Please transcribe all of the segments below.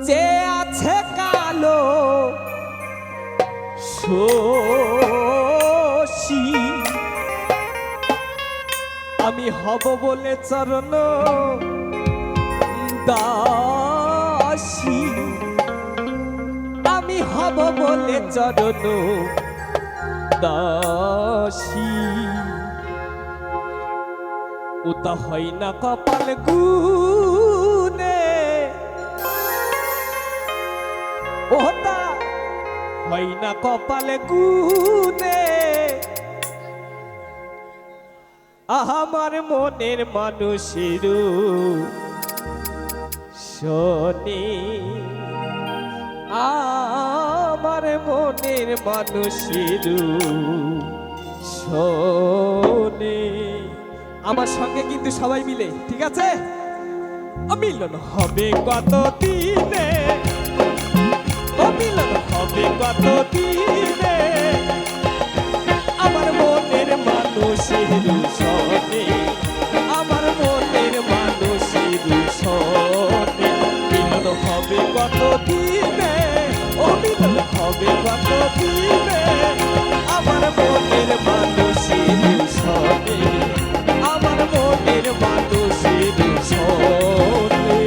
যে আছে কালো শশী আমি হব বলে চরণ দাসী আমি হব বলে চরণ দাসী উতা হয় না কপাল গুনে ওটা হয় না কপাল গুনে আমার মনের মানুষের শোনে আমার মনের মানুষের শোনে আমার সঙ্গে কিন্তু সবাই মিলে ঠিক আছে মিলন হবে কত দিনে মিলন হবে কত দিনে আমার মনের মানুষের শোনে আমার মনের মানুষের শোনে মিলন হবে কত দিনে মিলন হবে কত দিনে আমার মনের মানুষের শোনে আমার মনের মানুষের শোনে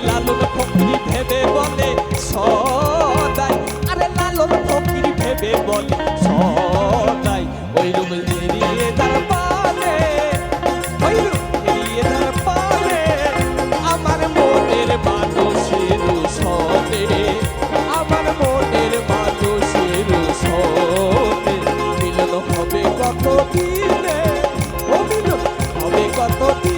লালন ফকির ভেবে বলে সদাই, আরে লালন ফকির ভেবে বলে সদাই, ওই রূপ হেরিয়ে তার পারে, ওই রূপ হেরিয়ে তার পারে, আমার মনের মানুষের সনে, আমার মনের মানুষের সনে, মিলন হবে কত দিনে, ও মিলন হবে কত দিনে।